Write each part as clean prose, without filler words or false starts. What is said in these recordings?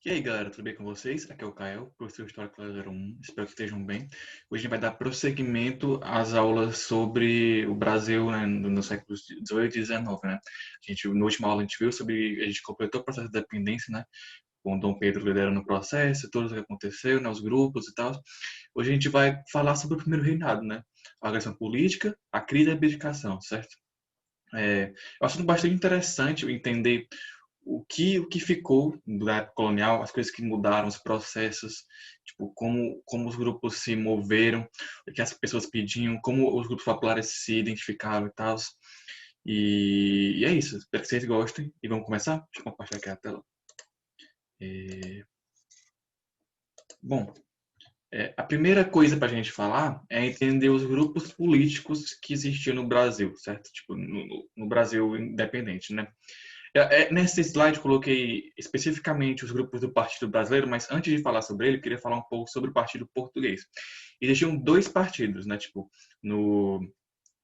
E aí, galera, tudo bem com vocês? Aqui é o Caio, professor de História Clara 01. Espero que estejam bem. Hoje a gente vai dar prosseguimento às aulas sobre o Brasil, né, nos séculos 18 e 19, né? Na última aula a gente viu sobre, a gente completou o processo de dependência, né? Com Dom Pedro liderando o processo, tudo o que aconteceu, né, os grupos e tal. Hoje a gente vai falar sobre o primeiro reinado, né? A agressão política, a crise e a abdicação, certo? É um assunto bastante interessante entender o que ficou da época colonial, as coisas que mudaram, os processos, tipo, como os grupos se moveram, o que as pessoas pediam, como os grupos populares se identificaram e tal. E é isso. Espero que vocês gostem. E vamos começar? Deixa eu compartilhar aqui a tela. É, Bom, a primeira coisa para a gente falar é entender os grupos políticos que existiam no Brasil, certo? Tipo, no Brasil independente, né? Nesse slide eu coloquei especificamente os grupos do Partido Brasileiro, mas antes de falar sobre ele, eu queria falar um pouco sobre o Partido Português. Existiam dois partidos, né, tipo, no,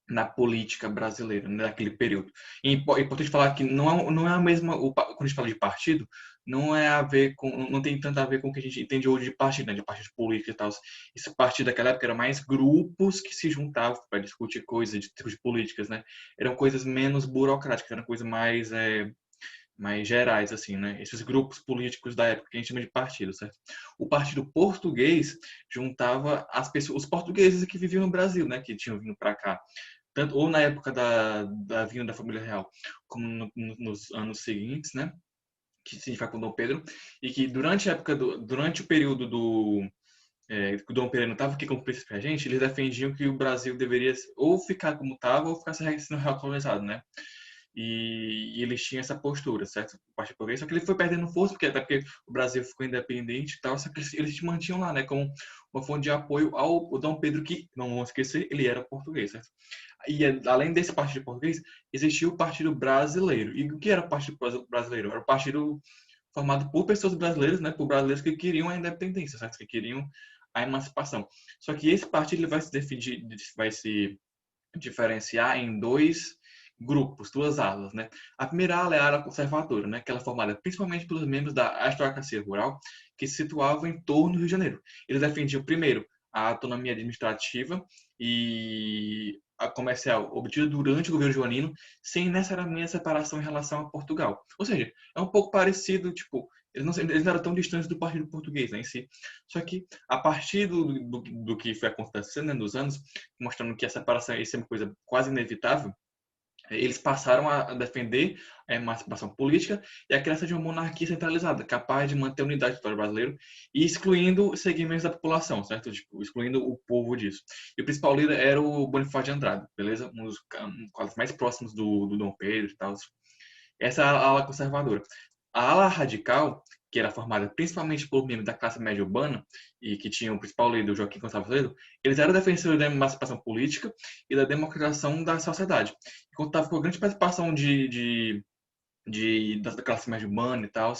na política brasileira, né, naquele período. E é importante falar que não é a mesma, quando a gente fala de partido, não é a ver com, não tem tanto a ver com o que a gente entende hoje de partido, né, de partido político e tal. Esse partido daquela época era mais grupos que se juntavam para discutir coisas, de discutir políticas, né? Eram coisas menos burocráticas, eram coisas mais gerais, assim, né? Esses grupos políticos da época que a gente chama de partido, certo? O partido português juntava as pessoas, os portugueses que viviam no Brasil, né? Que tinham vindo para cá, tanto ou na época da vinda da família real, como nos anos seguintes, né? Que significa com Dom Pedro, e que durante o período que o Dom Pedro não estava aqui como príncipe regente, eles defendiam que o Brasil deveria ou ficar como estava ou ficar sendo recolonizado, né? E eles tinham essa postura, certo? O Partido Português, só que ele foi perdendo força, até porque o Brasil ficou independente e tal, só que eles se mantinham lá, né, como uma fonte de apoio ao Dom Pedro, que, não vamos esquecer, ele era português, certo? E além desse Partido Português, existia o Partido Brasileiro. E o que era o Partido Brasileiro? Era o partido formado por pessoas brasileiras, né, por brasileiros que queriam a independência, certo? Que queriam a emancipação. Só que esse partido ele vai se diferenciar em dois grupos, duas alas, né? A primeira ala é a ala conservadora, né? Que ela é formada principalmente pelos membros da aristocracia rural que se situavam em torno do Rio de Janeiro. Eles defendiam, primeiro, a autonomia administrativa e a comercial obtida durante o governo joanino, sem necessariamente separação em relação a Portugal. Ou seja, é um pouco parecido, tipo, eles não eram tão distantes do partido português, né, em si. Só que, a partir do que foi acontecendo, né, nos anos, mostrando que a separação ia ser uma coisa quase inevitável, eles passaram a defender a emancipação política e a criação de uma monarquia centralizada, capaz de manter a unidade do território brasileiro e excluindo segmentos da população, certo? Tipo, excluindo o povo disso. E o principal líder era o Bonifácio de Andrade, beleza? Um dos quadros mais próximos do Dom Pedro e tal. Essa é a ala conservadora. A ala radical, que era formada principalmente por membros da classe média urbana e que tinha o principal líder, o Joaquim Gonçalves Ledo, eles eram defensores da emancipação política e da democratização da sociedade. E contava com grande participação da classe média urbana e tal.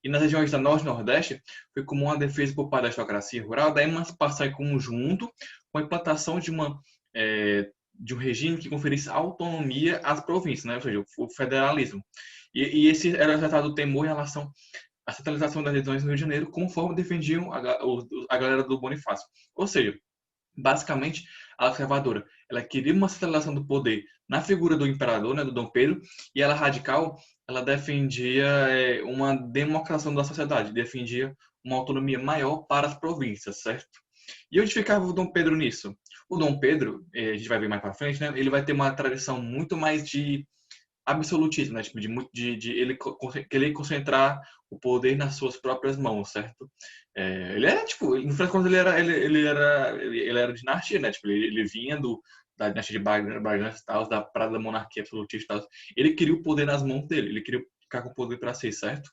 E nas regiões da Norte e Nordeste, foi comum a defesa por parte da aristocracia rural da emancipação em conjunto com a implantação de um regime que conferisse autonomia às províncias, né? Ou seja, o federalismo. E esse era o resultado do temor em relação à centralização das regiões no Rio de Janeiro, conforme defendiam a galera do Bonifácio. Ou seja, basicamente, a conservadora, ela queria uma centralização do poder na figura do imperador, né, do Dom Pedro, e ela radical, ela defendia uma democratização da sociedade, defendia uma autonomia maior para as províncias, certo? E onde ficava o Dom Pedro nisso? O Dom Pedro, a gente vai ver mais para frente, né, ele vai ter uma tradição muito mais de absolutismo, né? Tipo, ele concentrar o poder nas suas próprias mãos, certo? Ele era, tipo, no final das contas, ele era dinastia, né? Tipo, ele vinha da dinastia de Bragança e tal, da Prada da monarquia absolutista e tal. Ele queria o poder nas mãos dele, ele queria ficar com o poder para si, certo?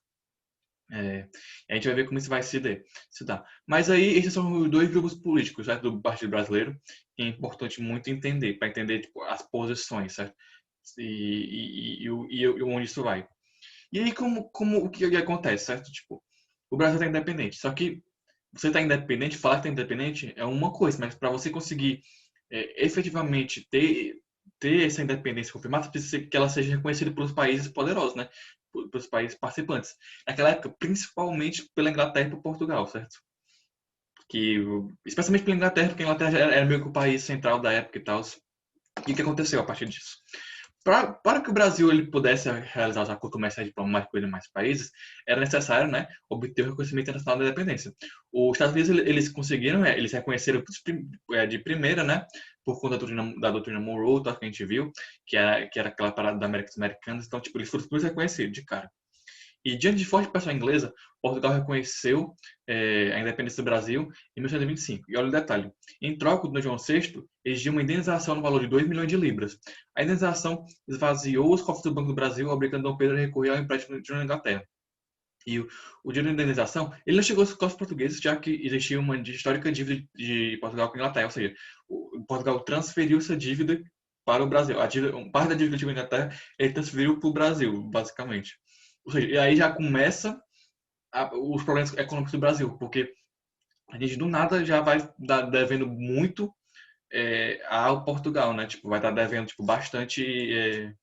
A gente vai ver como isso vai se dar. Mas aí, esses são os dois grupos políticos, certo? Do Partido Brasileiro, que é importante muito entender, para entender tipo, as posições, certo? E onde isso vai. E aí, o que acontece, certo? Tipo, o Brasil está independente. Só que você está independente, falar que está independente é uma coisa, mas para você conseguir efetivamente ter essa independência confirmada, você precisa que ela seja reconhecida pelos países poderosos, né? os países participantes. Naquela época, principalmente pela Inglaterra e por Portugal, certo? Que, especialmente pela Inglaterra, porque a Inglaterra era meio que o país central da época e tal. E o que aconteceu a partir disso? Para que o Brasil ele pudesse realizar os acordos comerciais diplomáticos com os demais países, era necessário, né, obter o reconhecimento internacional da independência. Os Estados Unidos eles conseguiram, eles reconheceram de primeira, né, por conta da doutrina Monroe, que a gente viu, que era aquela parada da América dos Americanos. Então, tipo, eles foram reconhecidos de cara. E diante de forte pressão inglesa, Portugal reconheceu a independência do Brasil em 1825. E olha o detalhe: em troca do João VI, exigiu uma indenização no valor de 2 milhões de libras. A indenização esvaziou os cofres do Banco do Brasil, obrigando Dom Pedro a recorrer ao empréstimo de Inglaterra. E o dinheiro da indenização, ele não chegou aos cofres portugueses, já que existia uma histórica dívida de Portugal com a Inglaterra. Ou seja, Portugal transferiu essa dívida para o Brasil. Parte da dívida que tinha com a Inglaterra, ele transferiu para o Brasil, basicamente. Ou seja, e aí já começa os problemas econômicos do Brasil, porque a gente do nada já vai estar devendo muito ao Portugal, né? Tipo, vai estar devendo tipo, bastante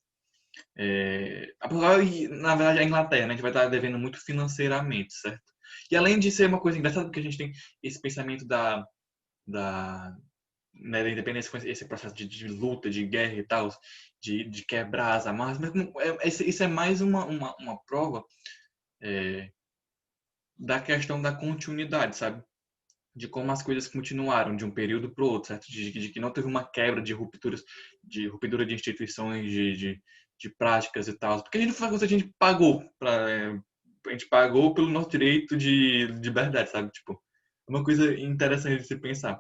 a Portugal e, na verdade, a Inglaterra, né? A gente vai estar devendo muito financeiramente, certo? E além de ser uma coisa engraçada, porque a gente tem esse pensamento da, né, da independência com esse processo de luta, de guerra e tal, de quebrar as amarras, mas isso é mais uma prova da questão da continuidade, sabe? De como as coisas continuaram de um período para o outro, certo? De que não teve uma quebra de ruptura de instituições, de práticas e tal. Porque a gente faz a gente pagou a gente pagou pelo nosso direito de liberdade, sabe? Tipo, é uma coisa interessante de se pensar.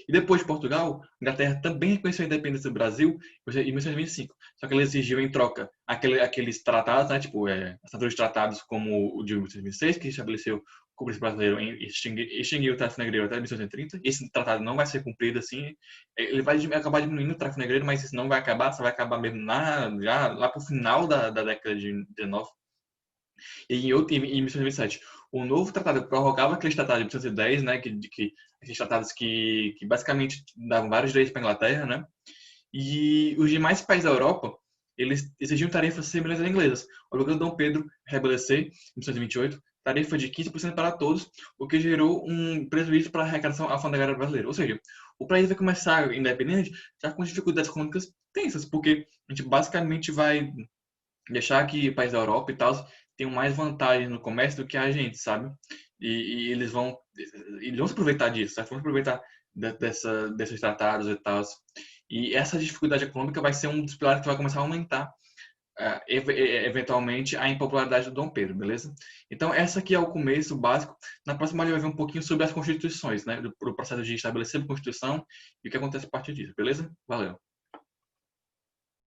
E depois de Portugal, a Inglaterra também reconheceu a independência do Brasil em 1925. Só que ela exigiu em troca aqueles tratados, né, tipo, assinaturas de tratados como o de 1926, que estabeleceu o príncipe brasileiro em extinguir o tráfico negreiro até 1930. Esse tratado não vai ser cumprido assim. Ele vai acabar diminuindo o tráfico negreiro, mas isso não vai acabar, só vai acabar mesmo já lá para o final da década de 19. E em 1927, o novo tratado prorrogava aqueles tratados de 1910, né, aqueles tratados que basicamente davam vários direitos para a Inglaterra, né, e os demais países da Europa, eles exigiam tarifas semelhantes às inglesas, obrigando Dom Pedro a estabelecer, em 1928, tarifa de 15% para todos, o que gerou um prejuízo para a arrecadação alfandegária brasileira. Ou seja, o país vai começar independente já com dificuldades econômicas tensas, porque a gente basicamente vai deixar que o país da Europa e tal tenham mais vantagem no comércio do que a gente, sabe? E eles vão se aproveitar disso, certo? Vão se aproveitar desses tratados e tal. E essa dificuldade econômica vai ser um dos pilares que vai começar a aumentar eventualmente a impopularidade do Dom Pedro, beleza? Então essa aqui é o começo básico. Na próxima a gente vai ver um pouquinho sobre as constituições, né? Do processo de estabelecer a Constituição e o que acontece a partir disso, beleza? Valeu!